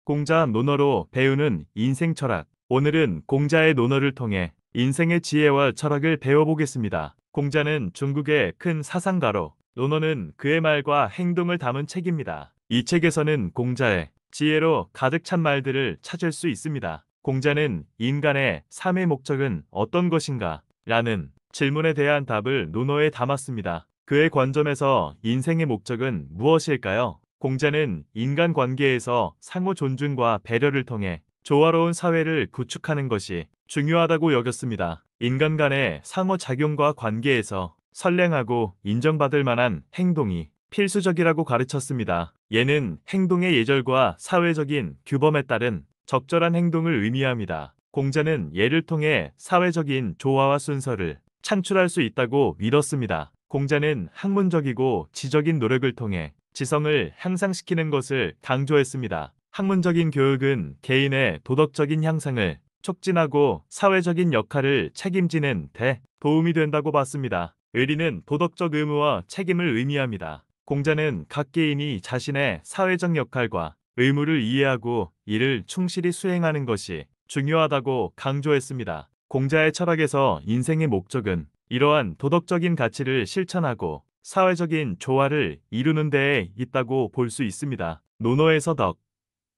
공자 논어로 배우는 인생 철학. 오늘은 공자의 논어를 통해 인생의 지혜와 철학을 배워보겠습니다. 공자는 중국의 큰 사상가로, 논어는 그의 말과 행동을 담은 책입니다. 이 책에서는 공자의 지혜로 가득 찬 말들을 찾을 수 있습니다. 공자는 인간의 삶의 목적은 어떤 것인가? 라는 질문에 대한 답을 논어에 담았습니다. 그의 관점에서 인생의 목적은 무엇일까요? 공자는 인간관계에서 상호 존중과 배려를 통해 조화로운 사회를 구축하는 것이 중요하다고 여겼습니다. 인간 간의 상호작용과 관계에서 선량하고 인정받을 만한 행동이 필수적이라고 가르쳤습니다. 얘는 행동의 예절과 사회적인 규범에 따른 적절한 행동을 의미합니다. 공자는 예를 통해 사회적인 조화와 순서를 창출할 수 있다고 믿었습니다. 공자는 학문적이고 지적인 노력을 통해 지성을 향상시키는 것을 강조했습니다. 학문적인 교육은 개인의 도덕적인 향상을 촉진하고 사회적인 역할을 책임지는 데 도움이 된다고 봤습니다. 의리는 도덕적 의무와 책임을 의미합니다. 공자는 각 개인이 자신의 사회적 역할과 의무를 이해하고 이를 충실히 수행하는 것이 중요하다고 강조했습니다. 공자의 철학에서 인생의 목적은 이러한 도덕적인 가치를 실천하고 사회적인 조화를 이루는 데에 있다고 볼 수 있습니다. 논어에서 덕,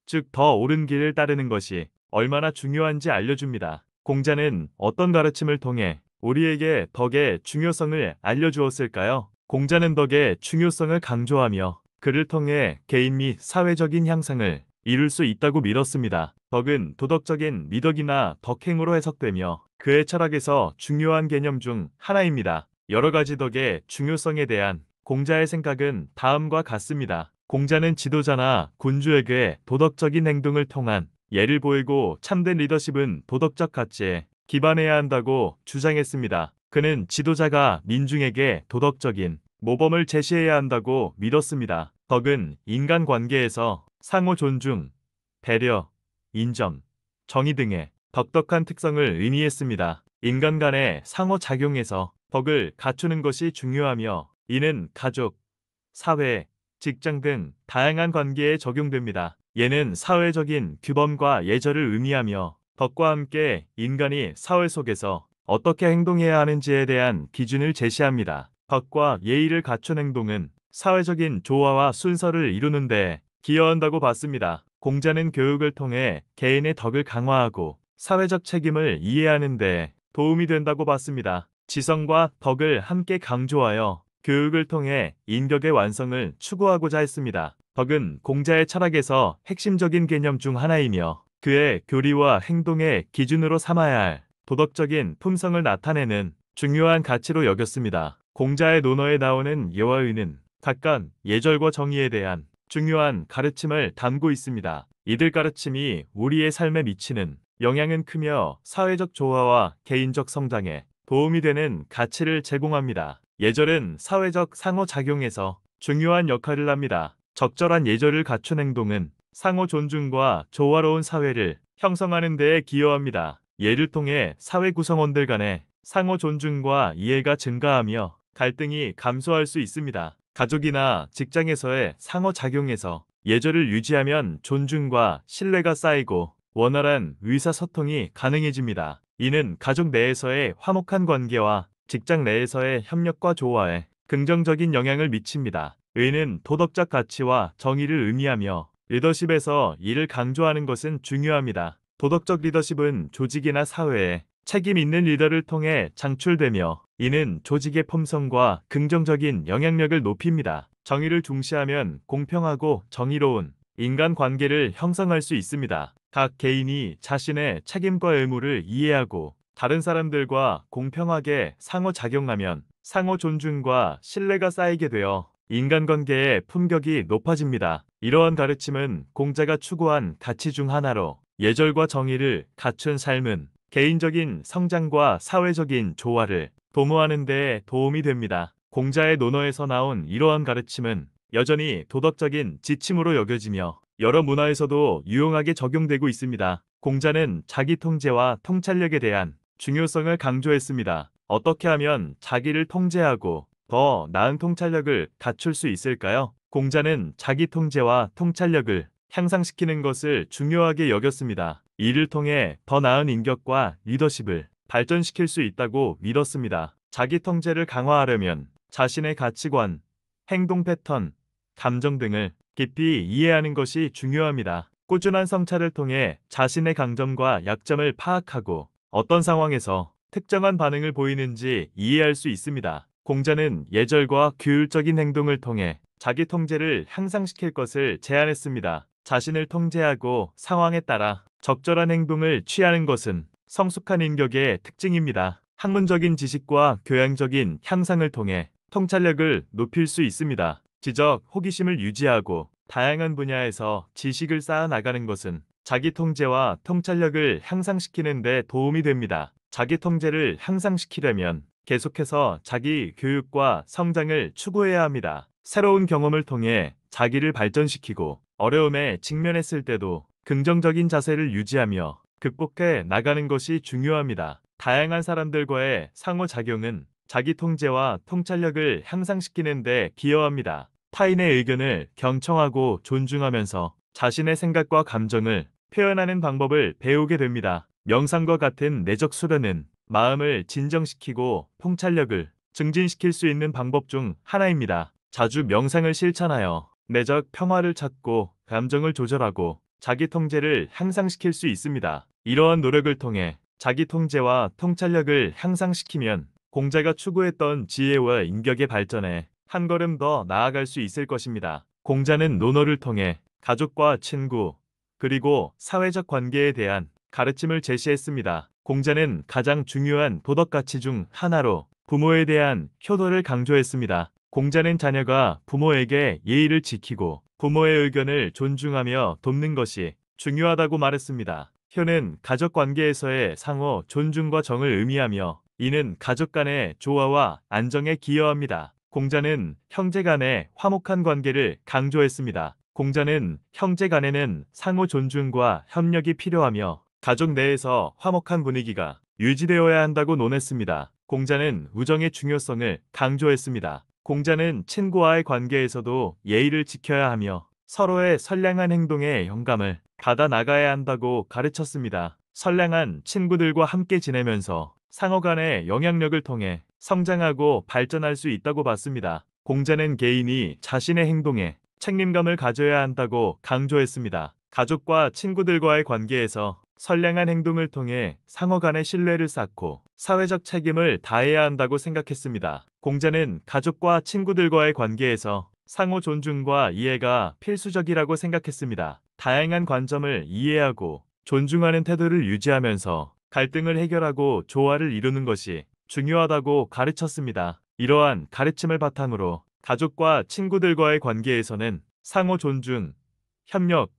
즉 더 옳은 길을 따르는 것이 얼마나 중요한지 알려줍니다. 공자는 어떤 가르침을 통해 우리에게 덕의 중요성을 알려주었을까요? 공자는 덕의 중요성을 강조하며 그를 통해 개인 및 사회적인 향상을 이룰 수 있다고 믿었습니다. 덕은 도덕적인 미덕이나 덕행으로 해석되며 그의 철학에서 중요한 개념 중 하나입니다. 여러 가지 덕의 중요성에 대한 공자의 생각은 다음과 같습니다. 공자는 지도자나 군주에게 도덕적인 행동을 통한 예를 보이고 참된 리더십은 도덕적 가치에 기반해야 한다고 주장했습니다. 그는 지도자가 민중에게 도덕적인 모범을 제시해야 한다고 믿었습니다. 덕은 인간관계에서 상호 존중, 배려, 인정, 정의 등의 덕덕한 특성을 의미했습니다. 인간 간의 상호작용에서 덕을 갖추는 것이 중요하며 이는 가족, 사회, 직장 등 다양한 관계에 적용됩니다. 얘는 사회적인 규범과 예절을 의미하며 덕과 함께 인간이 사회 속에서 어떻게 행동해야 하는지에 대한 기준을 제시합니다. 덕과 예의를 갖춘 행동은 사회적인 조화와 순서를 이루는 데 기여한다고 봤습니다. 공자는 교육을 통해 개인의 덕을 강화하고 사회적 책임을 이해하는 데 도움이 된다고 봤습니다. 지성과 덕을 함께 강조하여 교육을 통해 인격의 완성을 추구하고자 했습니다. 덕은 공자의 철학에서 핵심적인 개념 중 하나이며 그의 교리와 행동의 기준으로 삼아야 할 도덕적인 품성을 나타내는 중요한 가치로 여겼습니다. 공자의 논어에 나오는 예와 의는 각각 예절과 정의에 대한 중요한 가르침을 담고 있습니다. 이들 가르침이 우리의 삶에 미치는 영향은 크며 사회적 조화와 개인적 성장에 도움이 되는 가치를 제공합니다. 예절은 사회적 상호작용에서 중요한 역할을 합니다. 적절한 예절을 갖춘 행동은 상호 존중과 조화로운 사회를 형성하는 데에 기여합니다. 예를 통해 사회 구성원들 간의 상호 존중과 이해가 증가하며 갈등이 감소할 수 있습니다. 가족이나 직장에서의 상호작용에서 예절을 유지하면 존중과 신뢰가 쌓이고 원활한 의사소통이 가능해집니다. 이는 가족 내에서의 화목한 관계와 직장 내에서의 협력과 조화에 긍정적인 영향을 미칩니다. 의는 도덕적 가치와 정의를 의미하며 리더십에서 이를 강조하는 것은 중요합니다. 도덕적 리더십은 조직이나 사회에 책임 있는 리더를 통해 창출되며 이는 조직의 품성과 긍정적인 영향력을 높입니다. 정의를 중시하면 공평하고 정의로운 인간관계를 형성할 수 있습니다. 각 개인이 자신의 책임과 의무를 이해하고 다른 사람들과 공평하게 상호작용하면 상호 존중과 신뢰가 쌓이게 되어 인간관계의 품격이 높아집니다. 이러한 가르침은 공자가 추구한 가치 중 하나로 예절과 정의를 갖춘 삶은 개인적인 성장과 사회적인 조화를 도모하는 데 도움이 됩니다. 공자의 논어에서 나온 이러한 가르침은 여전히 도덕적인 지침으로 여겨지며 여러 문화에서도 유용하게 적용되고 있습니다. 공자는 자기 통제와 통찰력에 대한 중요성을 강조했습니다. 어떻게 하면 자기를 통제하고 더 나은 통찰력을 갖출 수 있을까요? 공자는 자기 통제와 통찰력을 향상시키는 것을 중요하게 여겼습니다. 이를 통해 더 나은 인격과 리더십을 발전시킬 수 있다고 믿었습니다. 자기 통제를 강화하려면 자신의 가치관, 행동 패턴, 감정 등을 깊이 이해하는 것이 중요합니다. 꾸준한 성찰을 통해 자신의 강점과 약점을 파악하고 어떤 상황에서 특정한 반응을 보이는지 이해할 수 있습니다. 공자는 예절과 규율적인 행동을 통해 자기 통제를 향상시킬 것을 제안했습니다. 자신을 통제하고 상황에 따라 적절한 행동을 취하는 것은 성숙한 인격의 특징입니다. 학문적인 지식과 교양적인 향상을 통해 통찰력을 높일 수 있습니다. 지적, 호기심을 유지하고 다양한 분야에서 지식을 쌓아 나가는 것은 자기 통제와 통찰력을 향상시키는 데 도움이 됩니다. 자기 통제를 향상시키려면 계속해서 자기 교육과 성장을 추구해야 합니다. 새로운 경험을 통해 자기를 발전시키고 어려움에 직면했을 때도 긍정적인 자세를 유지하며 극복해 나가는 것이 중요합니다. 다양한 사람들과의 상호작용은 자기 통제와 통찰력을 향상시키는 데 기여합니다. 타인의 의견을 경청하고 존중하면서 자신의 생각과 감정을 표현하는 방법을 배우게 됩니다. 명상과 같은 내적 수련은 마음을 진정시키고 통찰력을 증진시킬 수 있는 방법 중 하나입니다. 자주 명상을 실천하여 내적 평화를 찾고 감정을 조절하고 자기 통제를 향상시킬 수 있습니다. 이러한 노력을 통해 자기 통제와 통찰력을 향상시키면 공자가 추구했던 지혜와 인격의 발전에 한 걸음 더 나아갈 수 있을 것입니다. 공자는 논어를 통해 가족과 친구, 그리고 사회적 관계에 대한 가르침을 제시했습니다. 공자는 가장 중요한 도덕 가치 중 하나로 부모에 대한 효도를 강조했습니다. 공자는 자녀가 부모에게 예의를 지키고 부모의 의견을 존중하며 돕는 것이 중요하다고 말했습니다. 효는 가족 관계에서의 상호 존중과 정을 의미하며 이는 가족 간의 조화와 안정에 기여합니다. 공자는 형제 간의 화목한 관계를 강조했습니다. 공자는 형제 간에는 상호 존중과 협력이 필요하며 가족 내에서 화목한 분위기가 유지되어야 한다고 논했습니다. 공자는 우정의 중요성을 강조했습니다. 공자는 친구와의 관계에서도 예의를 지켜야 하며 서로의 선량한 행동에 영감을 받아 나가야 한다고 가르쳤습니다. 선량한 친구들과 함께 지내면서 상호 간의 영향력을 통해 성장하고 발전할 수 있다고 봤습니다. 공자는 개인이 자신의 행동에 책임감을 가져야 한다고 강조했습니다. 가족과 친구들과의 관계에서 선량한 행동을 통해 상호 간의 신뢰를 쌓고 사회적 책임을 다해야 한다고 생각했습니다. 공자는 가족과 친구들과의 관계에서 상호 존중과 이해가 필수적이라고 생각했습니다. 다양한 관점을 이해하고 존중하는 태도를 유지하면서 갈등을 해결하고 조화를 이루는 것이 중요하다고 가르쳤습니다. 이러한 가르침을 바탕으로 가족과 친구들과의 관계에서는 상호 존중, 협력,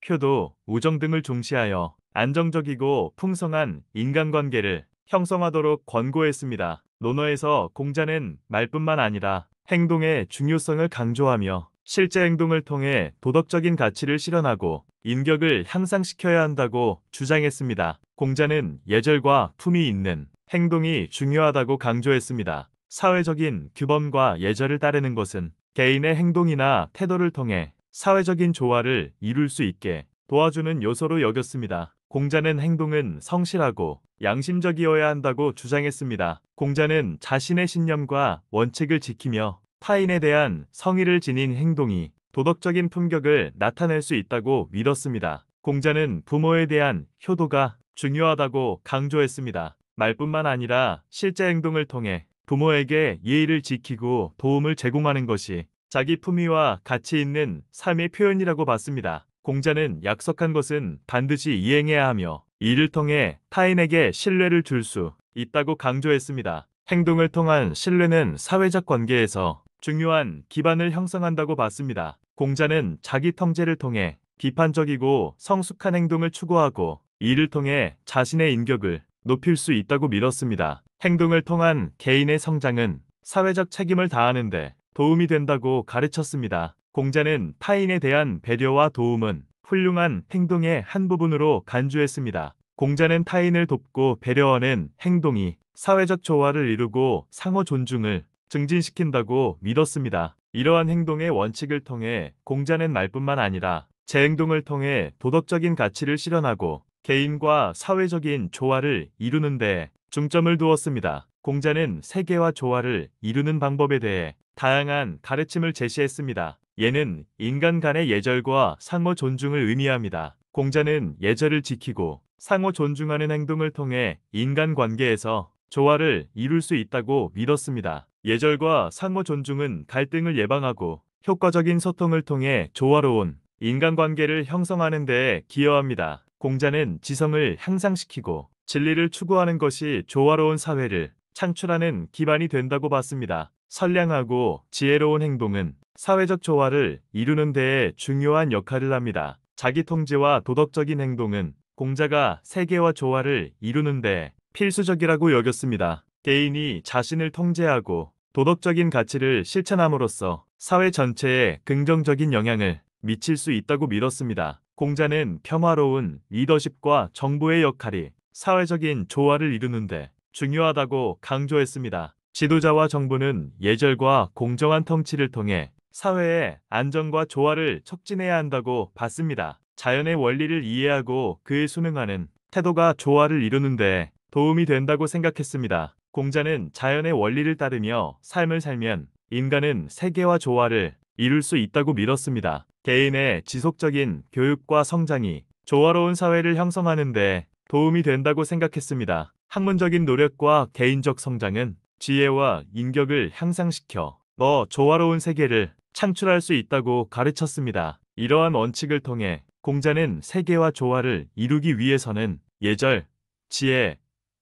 효도, 우정 등을 중시하여 안정적이고 풍성한 인간관계를 형성하도록 권고했습니다. 논어에서 공자는 말뿐만 아니라 행동의 중요성을 강조하며 실제 행동을 통해 도덕적인 가치를 실현하고 인격을 향상시켜야 한다고 주장했습니다. 공자는 예절과 품위 있는 행동이 중요하다고 강조했습니다. 사회적인 규범과 예절을 따르는 것은 개인의 행동이나 태도를 통해 사회적인 조화를 이룰 수 있게 도와주는 요소로 여겼습니다. 공자는 행동은 성실하고 양심적이어야 한다고 주장했습니다. 공자는 자신의 신념과 원칙을 지키며 타인에 대한 성의를 지닌 행동이 도덕적인 품격을 나타낼 수 있다고 믿었습니다. 공자는 부모에 대한 효도가 중요하다고 강조했습니다. 말뿐만 아니라 실제 행동을 통해 부모에게 예의를 지키고 도움을 제공하는 것이 자기 품위와 가치 있는 삶의 표현이라고 봤습니다. 공자는 약속한 것은 반드시 이행해야 하며 이를 통해 타인에게 신뢰를 줄 수 있다고 강조했습니다. 행동을 통한 신뢰는 사회적 관계에서 중요한 기반을 형성한다고 봤습니다. 공자는 자기 통제를 통해 비판적이고 성숙한 행동을 추구하고 이를 통해 자신의 인격을 높일 수 있다고 믿었습니다. 행동을 통한 개인의 성장은 사회적 책임을 다하는데 도움이 된다고 가르쳤습니다. 공자는 타인에 대한 배려와 도움은 훌륭한 행동의 한 부분으로 간주했습니다. 공자는 타인을 돕고 배려하는 행동이 사회적 조화를 이루고 상호 존중을 증진시킨다고 믿었습니다. 이러한 행동의 원칙을 통해 공자는 말뿐만 아니라 제 행동을 통해 도덕적인 가치를 실현하고 개인과 사회적인 조화를 이루는 데 중점을 두었습니다. 공자는 세계와 조화를 이루는 방법에 대해 다양한 가르침을 제시했습니다. 예는 인간 간의 예절과 상호 존중을 의미합니다. 공자는 예절을 지키고 상호 존중하는 행동을 통해 인간 관계에서 조화를 이룰 수 있다고 믿었습니다. 예절과 상호 존중은 갈등을 예방하고 효과적인 소통을 통해 조화로운 인간관계를 형성하는 데 기여합니다. 공자는 지성을 향상시키고 진리를 추구하는 것이 조화로운 사회를 창출하는 기반이 된다고 봤습니다. 선량하고 지혜로운 행동은 사회적 조화를 이루는 데에 중요한 역할을 합니다. 자기 통제와 도덕적인 행동은 공자가 세계와 조화를 이루는 데 필수적이라고 여겼습니다. 개인이 자신을 통제하고 도덕적인 가치를 실천함으로써 사회 전체에 긍정적인 영향을 미칠 수 있다고 믿었습니다. 공자는 평화로운 리더십과 정부의 역할이 사회적인 조화를 이루는데 중요하다고 강조했습니다. 지도자와 정부는 예절과 공정한 통치를 통해 사회의 안정과 조화를 촉진해야 한다고 봤습니다. 자연의 원리를 이해하고 그에 순응하는 태도가 조화를 이루는데 도움이 된다고 생각했습니다. 공자는 자연의 원리를 따르며 삶을 살면 인간은 세계와 조화를 이룰 수 있다고 믿었습니다. 개인의 지속적인 교육과 성장이 조화로운 사회를 형성하는 데 도움이 된다고 생각했습니다. 학문적인 노력과 개인적 성장은 지혜와 인격을 향상시켜 더 조화로운 세계를 창출할 수 있다고 가르쳤습니다. 이러한 원칙을 통해 공자는 세계와 조화를 이루기 위해서는 예절, 지혜,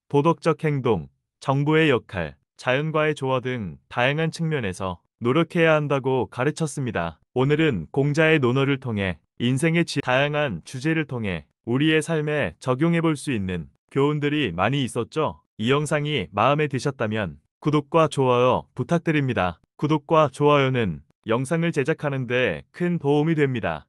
도덕적 행동, 정부의 역할, 자연과의 조화 등 다양한 측면에서 노력해야 한다고 가르쳤습니다. 오늘은 공자의 논어를 통해 인생의 다양한 주제를 통해 우리의 삶에 적용해 볼 수 있는 교훈들이 많이 있었죠? 이 영상이 마음에 드셨다면 구독과 좋아요 부탁드립니다. 구독과 좋아요는 영상을 제작하는 데 큰 도움이 됩니다.